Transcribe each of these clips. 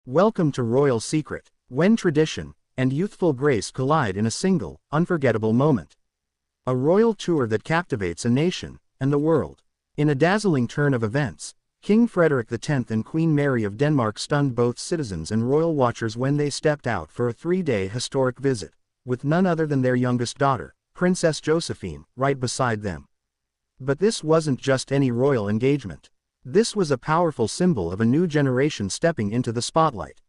Welcome to Royal Secret, when tradition and youthful grace collide in a single, unforgettable moment. A royal tour that captivates a nation and the world. In a dazzling turn of events, King Frederik X and Queen Mary of Denmark stunned both citizens and royal watchers when they stepped out for a 3-day historic visit, with none other than their youngest daughter, Princess Josephine, right beside them. But this wasn't just any royal engagement. This was a powerful symbol of a new generation stepping into the spotlight.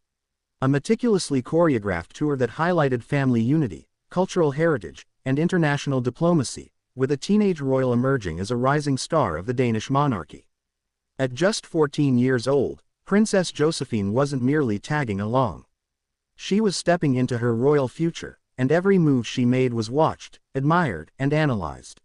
A meticulously choreographed tour that highlighted family unity, cultural heritage, and international diplomacy, with a teenage royal emerging as a rising star of the Danish monarchy. At just 14 years old, Princess Josephine wasn't merely tagging along. She was stepping into her royal future, and every move she made was watched, admired, and analyzed.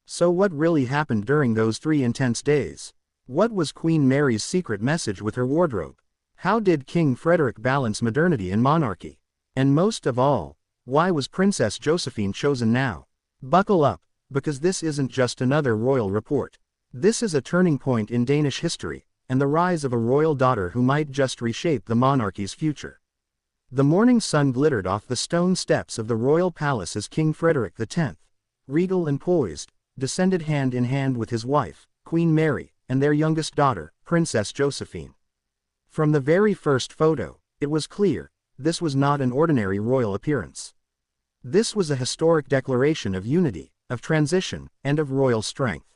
So what really happened during those 3 intense days? What was Queen Mary's secret message with her wardrobe? How did King Frederik balance modernity and monarchy? And most of all, why was Princess Josephine chosen now? Buckle up, because this isn't just another royal report. This is a turning point in Danish history, and the rise of a royal daughter who might just reshape the monarchy's future. The morning sun glittered off the stone steps of the royal palace as King Frederik X, regal and poised, descended hand in hand with his wife, Queen Mary, and their youngest daughter, Princess Josephine. From the very first photo, it was clear, this was not an ordinary royal appearance. This was a historic declaration of unity, of transition, and of royal strength.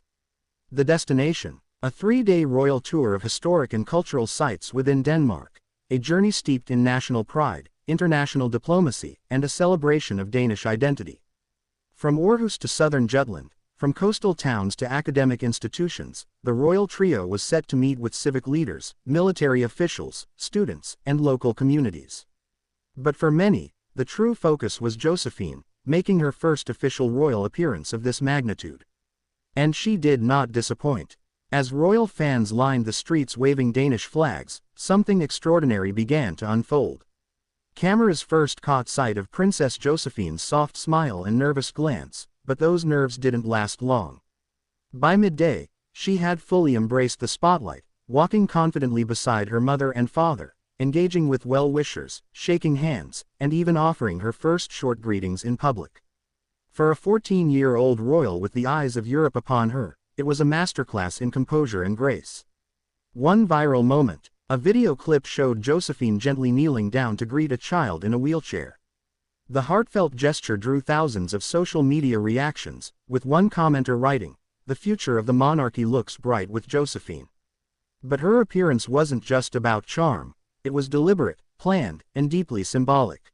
The destination, a 3-day royal tour of historic and cultural sites within Denmark, a journey steeped in national pride, international diplomacy, and a celebration of Danish identity. From Aarhus to southern Jutland, from coastal towns to academic institutions, the royal trio was set to meet with civic leaders, military officials, students, and local communities. But for many, the true focus was Josephine, making her first official royal appearance of this magnitude. And she did not disappoint. As royal fans lined the streets waving Danish flags, something extraordinary began to unfold. Cameras first caught sight of Princess Josephine's soft smile and nervous glance, but those nerves didn't last long. By midday, she had fully embraced the spotlight, walking confidently beside her mother and father, engaging with well-wishers, shaking hands, and even offering her first short greetings in public. For a 14-year-old royal with the eyes of Europe upon her, it was a masterclass in composure and grace. One viral moment, a video clip showed Josephine gently kneeling down to greet a child in a wheelchair. The heartfelt gesture drew thousands of social media reactions, with one commenter writing, "The future of the monarchy looks bright with Josephine." But her appearance wasn't just about charm, it was deliberate, planned, and deeply symbolic.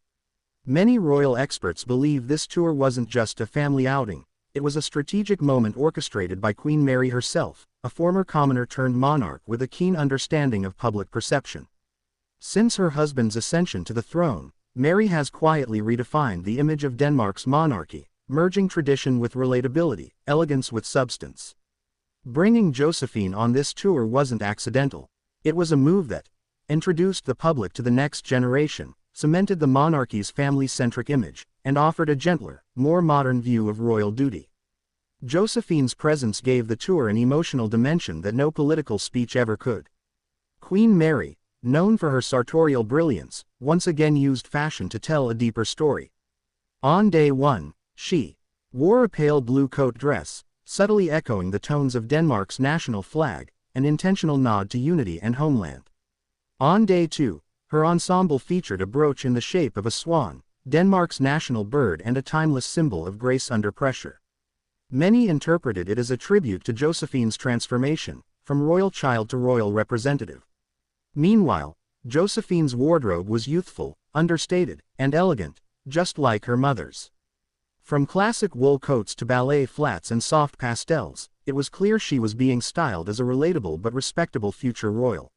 Many royal experts believe this tour wasn't just a family outing, it was a strategic moment orchestrated by Queen Mary herself, a former commoner turned monarch with a keen understanding of public perception. Since her husband's ascension to the throne, Mary has quietly redefined the image of Denmark's monarchy, merging tradition with relatability, elegance with substance. Bringing Josephine on this tour wasn't accidental. It was a move that introduced the public to the next generation, cemented the monarchy's family-centric image, and offered a gentler, more modern view of royal duty. Josephine's presence gave the tour an emotional dimension that no political speech ever could. Queen Mary, known for her sartorial brilliance, once again used fashion to tell a deeper story. On day 1, she wore a pale blue coat dress, subtly echoing the tones of Denmark's national flag, an intentional nod to unity and homeland. On day 2, her ensemble featured a brooch in the shape of a swan, Denmark's national bird and a timeless symbol of grace under pressure. Many interpreted it as a tribute to Josephine's transformation, from royal child to royal representative. Meanwhile, Josephine's wardrobe was youthful, understated, and elegant, just like her mother's. From classic wool coats to ballet flats and soft pastels, it was clear she was being styled as a relatable but respectable future royal.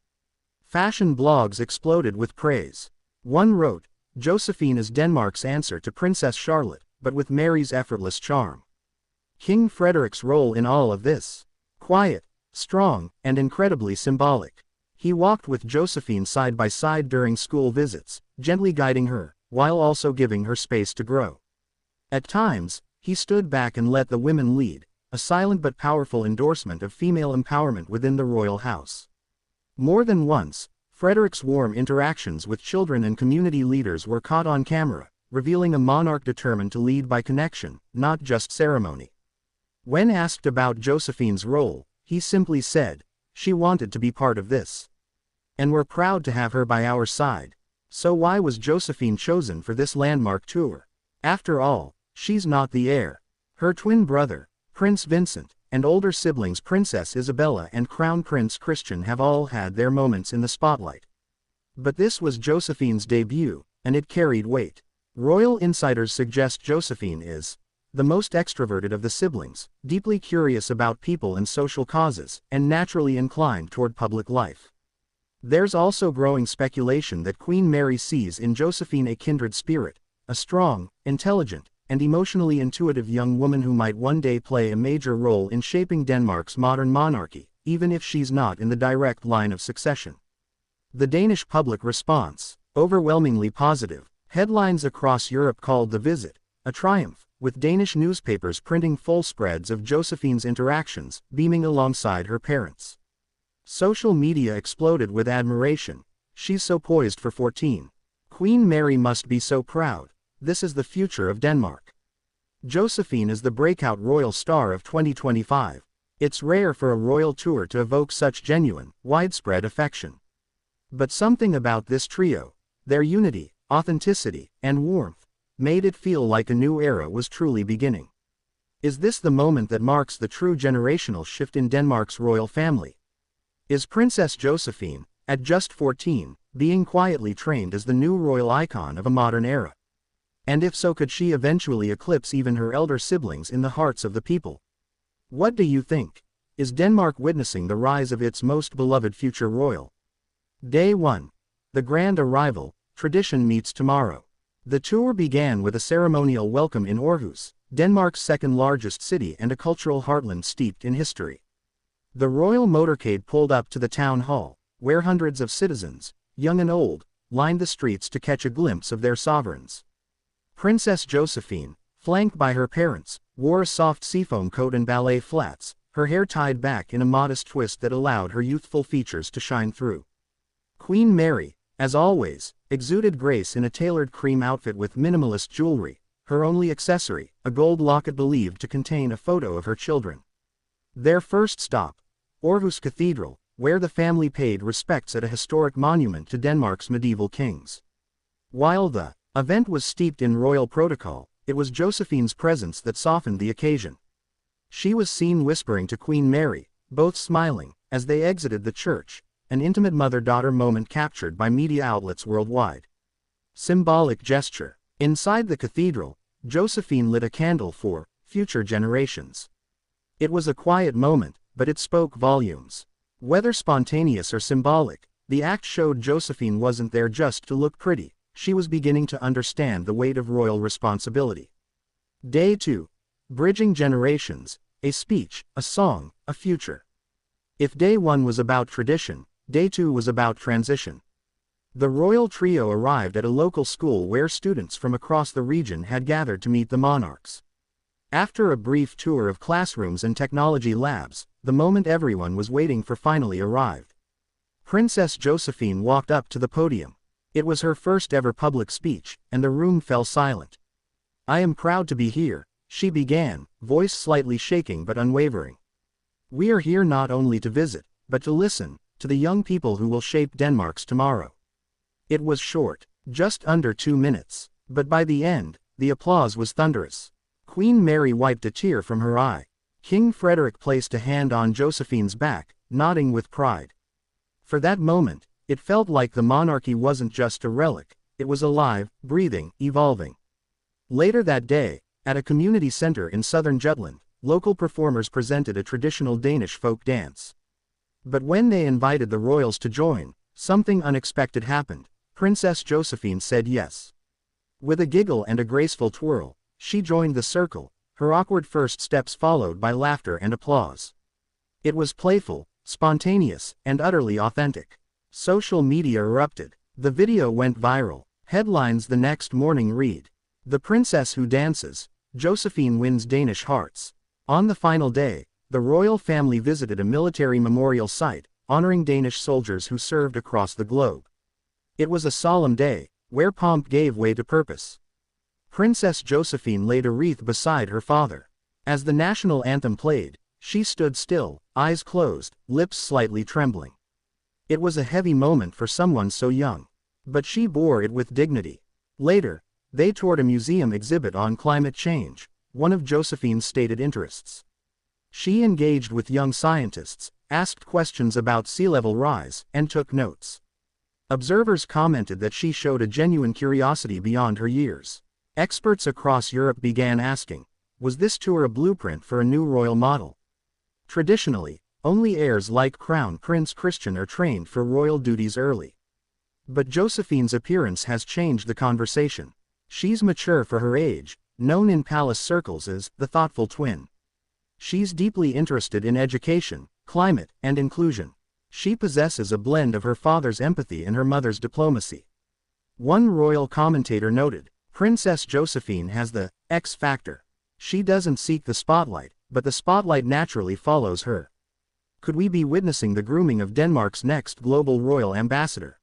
Fashion blogs exploded with praise. One wrote, "Josephine is Denmark's answer to Princess Charlotte, but with Mary's effortless charm." King Frederik's role in all of this? Quiet, strong, and incredibly symbolic. He walked with Josephine side by side during school visits, gently guiding her, while also giving her space to grow. At times, he stood back and let the women lead, a silent but powerful endorsement of female empowerment within the royal house. More than once, Frederik's warm interactions with children and community leaders were caught on camera, revealing a monarch determined to lead by connection, not just ceremony. When asked about Josephine's role, he simply said, "She wanted to be part of this. And we're proud to have her by our side." So why was Josephine chosen for this landmark tour? After all, she's not the heir. Her twin brother, Prince Vincent, and older siblings Princess Isabella and Crown Prince Christian have all had their moments in the spotlight. But this was Josephine's debut, and it carried weight. Royal insiders suggest Josephine is the most extroverted of the siblings, deeply curious about people and social causes, and naturally inclined toward public life. There's also growing speculation that Queen Mary sees in Josephine a kindred spirit, a strong, intelligent, and emotionally intuitive young woman who might one day play a major role in shaping Denmark's modern monarchy, even if she's not in the direct line of succession. The Danish public response, overwhelmingly positive. Headlines across Europe called the visit a triumph, with Danish newspapers printing full spreads of Josephine's interactions, beaming alongside her parents. Social media exploded with admiration. "She's so poised for 14. Queen Mary must be so proud. This is the future of Denmark." Josephine is the breakout royal star of 2025. It's rare for a royal tour to evoke such genuine, widespread affection. But something about this trio, their unity, authenticity, and warmth, made it feel like a new era was truly beginning. Is this the moment that marks the true generational shift in Denmark's royal family? Is Princess Josephine, at just 14, being quietly trained as the new royal icon of a modern era? And if so, could she eventually eclipse even her elder siblings in the hearts of the people? What do you think? Is Denmark witnessing the rise of its most beloved future royal? Day 1. The grand arrival, tradition meets tomorrow. The tour began with a ceremonial welcome in Aarhus, Denmark's second-largest city and a cultural heartland steeped in history. The royal motorcade pulled up to the town hall, where hundreds of citizens, young and old, lined the streets to catch a glimpse of their sovereigns. Princess Josephine, flanked by her parents, wore a soft seafoam coat and ballet flats, her hair tied back in a modest twist that allowed her youthful features to shine through. Queen Mary, as always, exuded grace in a tailored cream outfit with minimalist jewelry, her only accessory, a gold locket believed to contain a photo of her children. Their first stop, Aarhus Cathedral, where the family paid respects at a historic monument to Denmark's medieval kings. While the event was steeped in royal protocol, it was Josephine's presence that softened the occasion. She was seen whispering to Queen Mary, both smiling, as they exited the church, an intimate mother-daughter moment captured by media outlets worldwide. Symbolic gesture. Inside the cathedral, Josephine lit a candle for future generations. It was a quiet moment, but it spoke volumes. Whether spontaneous or symbolic, the act showed Josephine wasn't there just to look pretty. She was beginning to understand the weight of royal responsibility. Day 2. Bridging generations, a speech, a song, a future. If Day 1 was about tradition, Day 2 was about transition. The royal trio arrived at a local school where students from across the region had gathered to meet the monarchs. After a brief tour of classrooms and technology labs, the moment everyone was waiting for finally arrived. Princess Josephine walked up to the podium. It was her first ever public speech, and the room fell silent. "I am proud to be here," she began, voice slightly shaking but unwavering. "We are here not only to visit, but to listen, to the young people who will shape Denmark's tomorrow." It was short, just under 2 minutes, but by the end, the applause was thunderous. Queen Mary wiped a tear from her eye. King Frederik placed a hand on Josephine's back, nodding with pride. For that moment, it felt like the monarchy wasn't just a relic, it was alive, breathing, evolving. Later that day, at a community center in southern Jutland, local performers presented a traditional Danish folk dance. But when they invited the royals to join, something unexpected happened. Princess Josephine said yes. With a giggle and a graceful twirl, she joined the circle, her awkward first steps followed by laughter and applause. It was playful, spontaneous, and utterly authentic. Social media erupted. The video went viral. Headlines the next morning read, "The Princess Who Dances, Josephine Wins Danish Hearts." On the final day, the royal family visited a military memorial site, honoring Danish soldiers who served across the globe. It was a solemn day, where pomp gave way to purpose. Princess Josephine laid a wreath beside her father. As the national anthem played, she stood still, eyes closed, lips slightly trembling. It was a heavy moment for someone so young. But she bore it with dignity. Later, they toured a museum exhibit on climate change, one of Josephine's stated interests. She engaged with young scientists, asked questions about sea level rise, and took notes. Observers commented that she showed a genuine curiosity beyond her years. Experts across Europe began asking, was this tour a blueprint for a new royal model? Traditionally, only heirs like Crown Prince Christian are trained for royal duties early. But Josephine's appearance has changed the conversation. She's mature for her age, known in palace circles as the thoughtful twin. She's deeply interested in education, climate, and inclusion. She possesses a blend of her father's empathy and her mother's diplomacy. One royal commentator noted, Princess Josephine has the X factor. She doesn't seek the spotlight, but the spotlight naturally follows her. Could we be witnessing the grooming of Denmark's next global royal ambassador?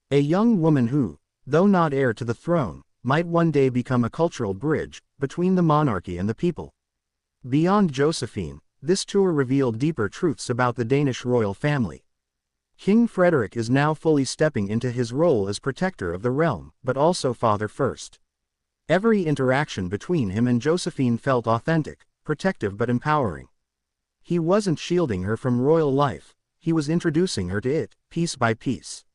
A young woman who, though not heir to the throne, might one day become a cultural bridge between the monarchy and the people. Beyond Josephine, this tour revealed deeper truths about the Danish royal family. King Frederik is now fully stepping into his role as protector of the realm, but also father first. Every interaction between him and Josephine felt authentic, protective but empowering. He wasn't shielding her from royal life, he was introducing her to it, piece by piece.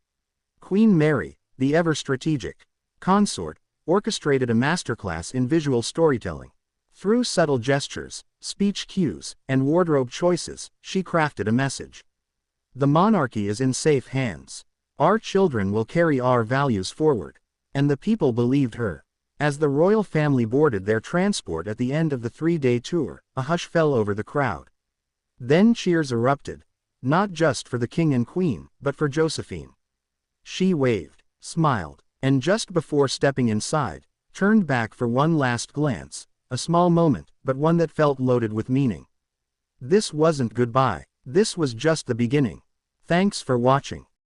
Queen Mary, the ever-strategic consort, orchestrated a masterclass in visual storytelling. Through subtle gestures, speech cues, and wardrobe choices, she crafted a message. The monarchy is in safe hands. Our children will carry our values forward. And the people believed her. As the royal family boarded their transport at the end of the 3-day tour, a hush fell over the crowd. Then cheers erupted. Not just for the king and queen, but for Josephine. She waved, smiled, and just before stepping inside, turned back for one last glance. A small moment, but one that felt loaded with meaning. This wasn't goodbye. This was just the beginning. Thanks for watching.